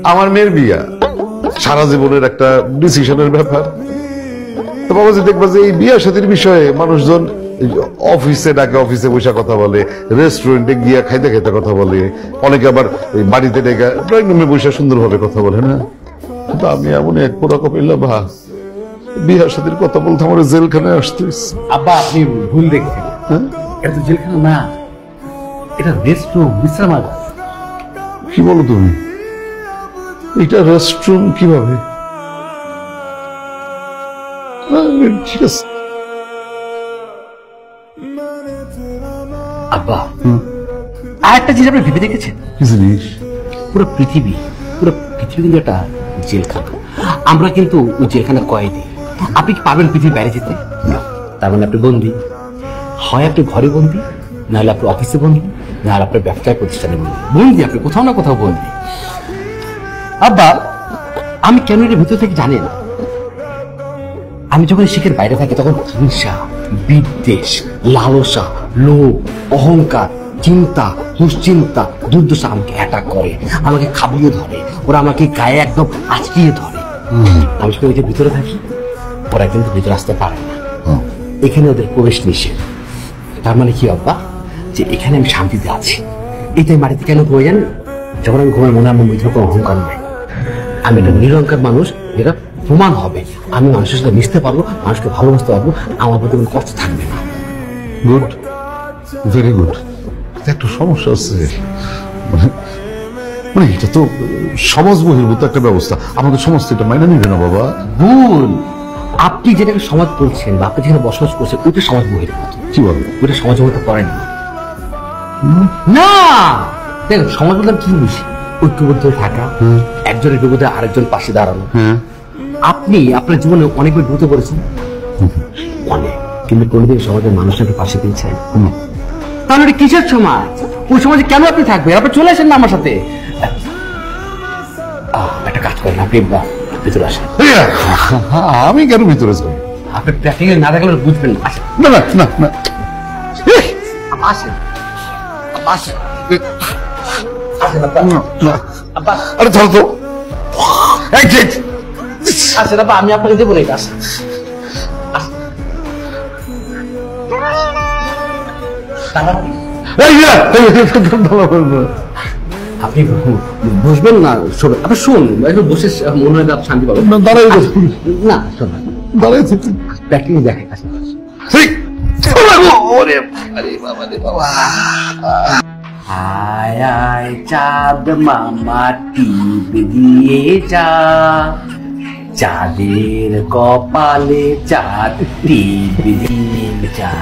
আমার মেয়ের বিয়া সারা জীবনের একটা ডিসিশনের ব্যাপার। তো বাবাজি দেখবা যে এই বিয়া শাদীর বিষয়ে মানুষজন অফিসে ডাকে, অফিসে বসে কথা বলে, রেস্টুরেন্টে গিয়া খাইতে খাইতে কথা বলে, অনেকে আবার বাড়িতে ডেকে ড্রয়িং রুমে বসে সুন্দরভাবে কথা বলে না। কিন্তু আমি এমন এক পোড়া কপিলা ভা বিয়া শাদীর কথা বলতে আমার জেলখানায় আসতে। আব্বা আপনি ভুল দেখছেন, এটা তো জেলখানা না, এটা রেস্টরুম, বিশ্রামাগার। কি বলো তুমি? এটা রেস্টরুম কিভাবে? ঠিক আছে আব্বা, আর একটা জিনিস আপনি ভেবে দেখেছেন? কি জিনিস? পুরো পৃথিবী কিন্তু একটা জেলখানা। আমরা কিন্তু ওই জেলখানা কয়েদি। আপনি কি পারবেন পৃথিবীর বাইরে যেতে? না। তার মানে আপনি বন্দী। হয় আপনি ঘরে বন্দী, নাহলে আপনি অফিসে বন্দী, নাহলে আপনার ব্যবসায় প্রতিষ্ঠানে বন্দী। আপনি কোথাও না কোথাও বন্দী। আব্বা, আমি কেন এর ভিতর থেকে জানেন? আমি যখন শিখের বাইরে থাকি তখন হিংসা, বিদ্বেষ, লালসা, লোভ, অহংকার, চিন্তা, দুশ্চিন্তা, দুর্দশা আমাকে অ্যাটাক করে, আমাকে খাবিয়ে ধরে, ওরা আমাকে গায়ে একদম আঁচড়িয়ে ধরে। আমি যখন এদের ভিতরে থাকি, ওরা কিন্তু ভিতরে আসতে পারে না। এখানে ওদের প্রবেশ নিষেধ। তার মানে কি আব্বা, যে এখানে আমি শান্তিতে আছি। এইটাই মাটিতে কেন ঘুমাই জানেন? যখন আমি ঘুমাই মনে হয় আমার ভিতরে কোনো অহংকার নাই। আমি একটা নিরহংকার মানুষ, যেটা প্রমাণ হবে আমি মানুষের সাথে মিশতে পারবো, মানুষকে ভালোবাসতে পারবো, আমার প্রতি কোনো কষ্ট থাকবে না। Good, very good. একটা সমস্যা আছে, মানে এটা তো সমাজ বহির্ভূত একটা ব্যবস্থা, আমাদের সমাজ এটা মাইনে নিবে না বাবা। ভুল। আপনি যেটাকে সমাজ করছেন বা আপনি যেখানে বসবাস করছেন ওইটা সমাজ বহির্ভূত। কি বলেন? ওইটা সমাজ বলতে পারেন না। দেখুন, সমাজ বলতে কি বুঝি? ঐক্যবদ্ধ থাকা, একজনের বিপদে আরেকজন পাশে দাঁড়ানো। আপনি আপনার জীবনে অনেকবার বিপদে পড়েছেন, অনেক, কিন্তু কোনোদিন সমাজের মানুষটাকে পাশে পেয়েছেন? তাহলে এটা কিসের সমাজ? ওই সমাজে কেন আপনি থাকবেন? আপনি চলে আসেন না আমার সাথে। একটা কাজ করেন, আপনি ভিতরে আসেন। আমি কেন ভিতরে যাবো? আপনি প্র্যাকটিক্যাল না দেখলে বুঝবেন না। আসেন। না না না না, আসেন আসেন। আরে ধর তো, আচ্ছা বাবা, আমি আপনাকে দেবো না এটা। আপনি বুঝবেন না, আপনি শুন, একটু বসে মনে হয় আপনি শান্তি পাবেন। দাঁড়াই না শোন, দাঁড়াই প্র্যাকটিক্যাল দেখে। আয় আয় চাঁদ মামা টিপে দিয়ে যা, চাঁদের কপালে চাঁদ টিপে দিয়ে যা।